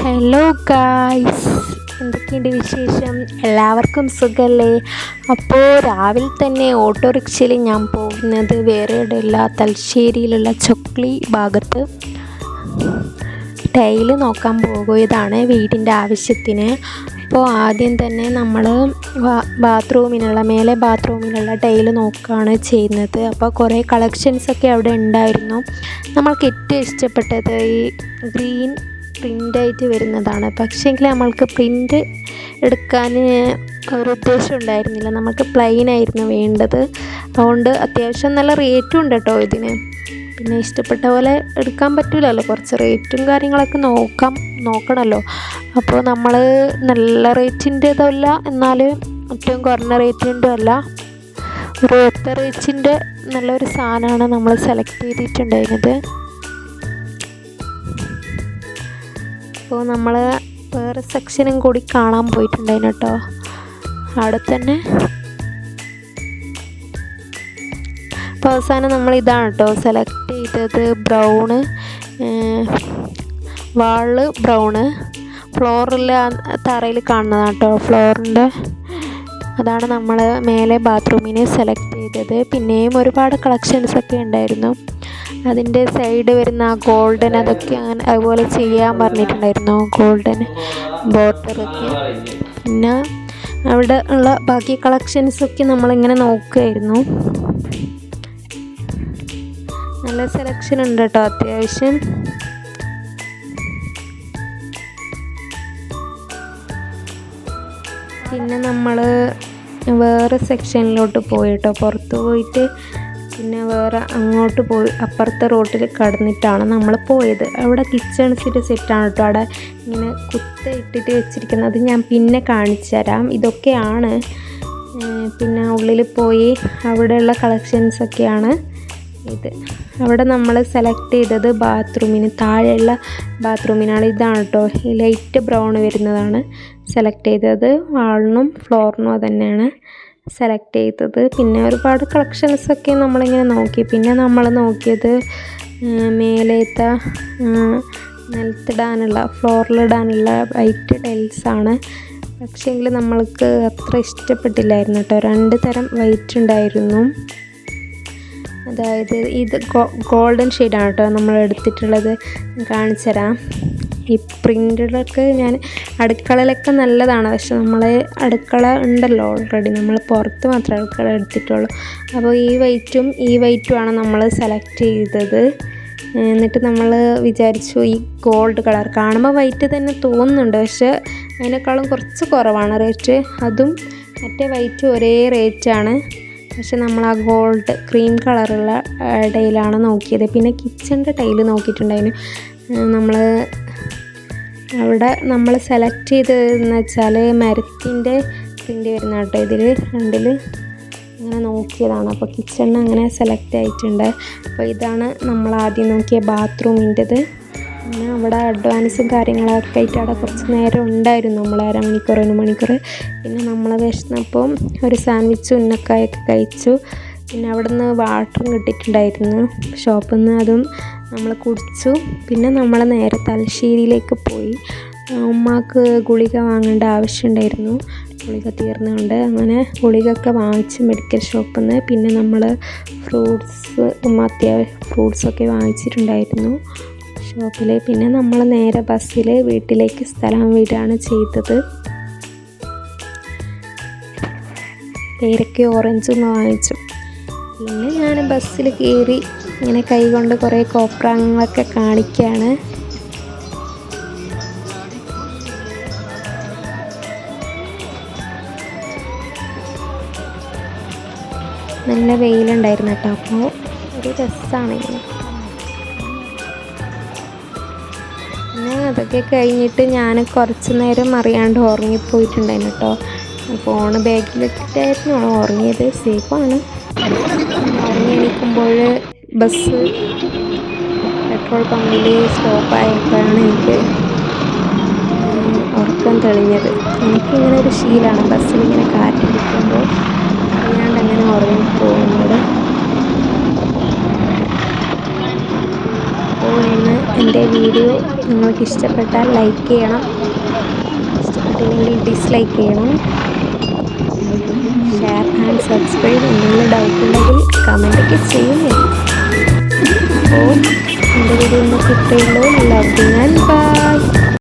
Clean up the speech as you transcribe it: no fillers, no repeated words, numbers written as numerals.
Hello guys, എന്തൊക്കെയുണ്ട് വിശേഷം? എല്ലാവർക്കും സുഖമല്ലേ? അപ്പോൾ രാവിലെ തന്നെ ഓട്ടോറിക്ഷയിൽ ഞാൻ പോകുന്നത് വേറെ എവിടെയല്ല, തലശ്ശേരിയിലുള്ള ചൊക്ലി ഭാഗത്ത് ടൈല് നോക്കാൻ പോകുന്നതാണ് വീടിൻ്റെ ആവശ്യത്തിന്. അപ്പോൾ ആദ്യം തന്നെ നമ്മൾ മേലെ ബാത്റൂമിനുള്ള ടൈല് നോക്കുകയാണ് ചെയ്യുന്നത്. അപ്പോൾ കുറേ കളക്ഷൻസൊക്കെ അവിടെ ഉണ്ടായിരുന്നു. നമ്മൾക്ക് ഏറ്റവും ഇഷ്ടപ്പെട്ടത് ഈ ഗ്രീൻ പ്രിൻ്റായിട്ട് വരുന്നതാണ്. പക്ഷേങ്കിൽ നമ്മൾക്ക് പ്രിൻ്റ് എടുക്കാൻ ഒരു ഉദ്ദേശം ഉണ്ടായിരുന്നില്ല, നമുക്ക് പ്ലെയിൻ ആയിരുന്നു വേണ്ടത്. അതുകൊണ്ട് അത്യാവശ്യം നല്ല റേറ്റും ഉണ്ട് കേട്ടോ ഇതിന്. പിന്നെ ഇഷ്ടപ്പെട്ട പോലെ എടുക്കാൻ പറ്റില്ലല്ലോ, കുറച്ച് റേറ്റും കാര്യങ്ങളൊക്കെ നോക്കണമല്ലോ. അപ്പോൾ നമ്മൾ നല്ല റേറ്റിൻ്റെതല്ല, എന്നാൽ ഏറ്റവും കുറഞ്ഞ റേറ്റിൻ്റെ അല്ല, ഒരു ഒത്ത റേറ്റിൻ്റെ നല്ലൊരു സാധനമാണ് നമ്മൾ സെലക്ട് ചെയ്തിട്ടുണ്ടായിരുന്നത്. അപ്പോൾ നമ്മൾ വേറെ സെക്ഷനും കൂടി കാണാൻ പോയിട്ടുണ്ടായിരുന്നു കേട്ടോ അവിടെ തന്നെ. അപ്പോൾ അവസാനം നമ്മൾ ഇതാണ് കേട്ടോ സെലക്ട് ചെയ്തത്. ബ്രൗണ് വാള്, ബ്രൗണ് ഫ്ലോറിൽ തറയിൽ കാണുന്നതാണ് കേട്ടോ, ഫ്ലോറിൻ്റെ അതാണ് നമ്മൾ മേലെ ബാത്റൂമിന് സെലക്ട് ചെയ്തത്. പിന്നെയും ഒരുപാട് കളക്ഷൻസൊക്കെ ഉണ്ടായിരുന്നു. അതിൻ്റെ സൈഡ് വരുന്ന ഗോൾഡൻ അതൊക്കെ അങ്ങനെ അതുപോലെ ചെയ്യാൻ പറഞ്ഞിട്ടുണ്ടായിരുന്നു, ഗോൾഡൻ ബോർഡറൊക്കെ. പിന്നെ അവിടെ ഉള്ള ബാക്കി കളക്ഷൻസൊക്കെ നമ്മളിങ്ങനെ നോക്കുമായിരുന്നു. നല്ല സെലക്ഷൻ ഉണ്ട് കേട്ടോ അത്യാവശ്യം. പിന്നെ നമ്മൾ വേറെ സെക്ഷനിലോട്ട് പോയി കേട്ടോ, പുറത്ത് പോയിട്ട് പിന്നെ വേറെ അങ്ങോട്ട് പോയി അപ്പുറത്തെ റോട്ടിൽ കടന്നിട്ടാണ് നമ്മൾ പോയത്. അവിടെ കിച്ചൺ സെറ്റാണ് കേട്ടോ, അവിടെ ഇങ്ങനെ കുത്ത ഇട്ടിട്ട് വെച്ചിരിക്കുന്നത്. ഞാൻ പിന്നെ കാണിച്ചു തരാം. ഇതൊക്കെയാണ്. പിന്നെ ഉള്ളിൽ പോയി അവിടെയുള്ള കളക്ഷൻസൊക്കെയാണ് ഇത്. അവിടെ നമ്മൾ സെലക്ട് ചെയ്തത് ബാത്റൂമിന് താഴെയുള്ള ബാത്റൂമിനാണ്. ഇതാണ് കേട്ടോ, ഈ ലൈറ്റ് ബ്രൗൺ വരുന്നതാണ് സെലക്ട് ചെയ്തത്. വാളിനും ഫ്ലോറിനും അതന്നെയാണ് സെലക്ട് ചെയ്തത്. പിന്നെ ഒരുപാട് കളക്ഷൻസൊക്കെ നമ്മളിങ്ങനെ നോക്കി. പിന്നെ നമ്മൾ നോക്കിയത് മേലേത്തെ നിലത്തിടാനുള്ള ഫ്ലോറിലിടാനുള്ള വൈറ്റ് ടൈൽസാണ്. പക്ഷേങ്കിൽ നമ്മൾക്ക് അത്ര ഇഷ്ടപ്പെട്ടില്ലായിരുന്നു കേട്ടോ. 2 തരം വൈറ്റ് ഉണ്ടായിരുന്നു. അതായത് ഇത് ഗോൾഡൻ ഷെയ്ഡാണ് കേട്ടോ നമ്മൾ എടുത്തിട്ടുള്ളത്. കാണിച്ചു തരാം. ഈ പ്രിൻ്റിലൊക്കെ ഞാൻ അടുക്കളയിലൊക്കെ നല്ലതാണ്, പക്ഷെ നമ്മൾ അടുക്കള ഉണ്ടല്ലോ ഓൾറെഡി, നമ്മൾ പുറത്ത് മാത്രമേ അടുക്കള എടുത്തിട്ടുള്ളൂ. അപ്പോൾ ഈ വൈറ്റുമാണ് നമ്മൾ സെലക്ട് ചെയ്തത്. എന്നിട്ട് നമ്മൾ വിചാരിച്ചു ഈ ഗോൾഡ് കളർ കാണുമ്പോൾ വൈറ്റ് തന്നെ തോന്നുന്നുണ്ട്, പക്ഷെ അതിനേക്കാളും കുറച്ച് കുറവാണ് റേറ്റ്. അതും മറ്റേ വൈറ്റും ഒരേ റേറ്റാണ്, പക്ഷെ നമ്മൾ ആ ഗോൾഡ് ക്രീം കളറുള്ള ടൈലാണ് നോക്കിയത്. പിന്നെ കിച്ചണിൻ്റെ ടൈല് നോക്കിയിട്ടുണ്ടായിരുന്നു. നമ്മൾ സെലക്ട് ചെയ്തതെന്ന് വെച്ചാൽ മരത്തിൻ്റെ പ്രിൻ്റ് വരുന്ന കേട്ടോ ഇതിൽ 2ൽ അങ്ങനെ നോക്കിയതാണ്. അപ്പോൾ കിച്ചണിന് അങ്ങനെ സെലക്ട് ആയിട്ടുണ്ട്. അപ്പോൾ ഇതാണ് നമ്മൾ ആദ്യം നോക്കിയ ബാത്റൂമിൻ്റെത്. പിന്നെ അവിടെ അഡ്വാൻസും കാര്യങ്ങളൊക്കെ ആയിട്ട് അവിടെ കുറച്ച് നേരം ഉണ്ടായിരുന്നു, നമ്മൾ 1 മണിക്കൂർ 1 മണിക്കൂർ. പിന്നെ നമ്മൾ വിശന്നപ്പം ഒരു സാൻഡ്വിച്ചും ഉന്നക്കായൊക്കെ കഴിച്ചു. പിന്നെ അവിടെ നിന്ന് വാട്ടറും കിട്ടിയിട്ടുണ്ടായിരുന്നു ഷോപ്പിൽ നിന്ന്, അതും നമ്മൾ കുടിച്ചു. പിന്നെ നമ്മൾ നേരെ തലശ്ശേരിയിലേക്ക് പോയി. ഉമ്മാക്ക് ഗുളിക വാങ്ങേണ്ട ആവശ്യമുണ്ടായിരുന്നു, ഗുളിക തീർന്നുകൊണ്ട് അങ്ങനെ ഗുളികയൊക്കെ വാങ്ങിച്ച് മെഡിക്കൽ ഷോപ്പിൽ നിന്ന്. പിന്നെ നമ്മൾ ഫ്രൂട്ട്സൊക്കെ വാങ്ങിച്ചിട്ടുണ്ടായിരുന്നു ഷോപ്പിൽ. പിന്നെ നമ്മൾ നേരെ ബസ്സിൽ വീട്ടിലേക്ക് സ്ഥലം വിടുകയാണ് ചെയ്തത്. പേരയ്ക്ക് ഓറഞ്ചും വാങ്ങിച്ചു. പിന്നെ ഞാൻ ബസ്സിൽ കയറി ഇങ്ങനെ കൈകൊണ്ട് കുറേ കോപ്രാങ്ങളൊക്കെ കാണിക്കുകയാണ്. നല്ല വെയിലുണ്ടായിരുന്നു കേട്ടോ, അപ്പോൾ ഒരു രസമാണ് ഇങ്ങനെ. പിന്നെ അതൊക്കെ കഴിഞ്ഞിട്ട് ഞാൻ കുറച്ച് നേരം അറിയാണ്ട് ഉറങ്ങിപ്പോയിട്ടുണ്ടായിരുന്നു കേട്ടോ. ഫോണ് ബാഗിലിട്ടിട്ടായിരുന്നു ഉറങ്ങിയത്, സേഫാണ്. ഉറങ്ങി എണീക്കുമ്പോൾ ബസ് പെട്രോൾ പമ്പിൽ സ്റ്റോപ്പായപ്പോഴാണ് എനിക്ക് ഉറക്കം തെളിഞ്ഞത്. എനിക്കിങ്ങനെ ഒരു ശീലമാണ് ബസ്സിലിങ്ങനെ കാറ്റടിക്കുമ്പോൾ അറിയാണ്ട് അങ്ങനെ ഉറങ്ങിപ്പോകുന്നത്. അപ്പോൾ ഇന്ന് എൻ്റെ വീഡിയോ നിങ്ങൾക്ക് ഇഷ്ടപ്പെട്ടാൽ ലൈക്ക് ചെയ്യണം, ഇഷ്ടപ്പെട്ടില്ലെങ്കിൽ ഡിസ്ലൈക്ക് ചെയ്യണം. Share and subscribe. എന്തെങ്കിലും ഡൗട്ട് ഉണ്ടെങ്കിൽ കമൻറ്റൊക്കെ ചെയ്യുമേ. അപ്പോൾ എൻ്റെ വീഡിയോ ഇന്നത്തെ ഇത്രയേ ഉള്ളൂ. Love you and by.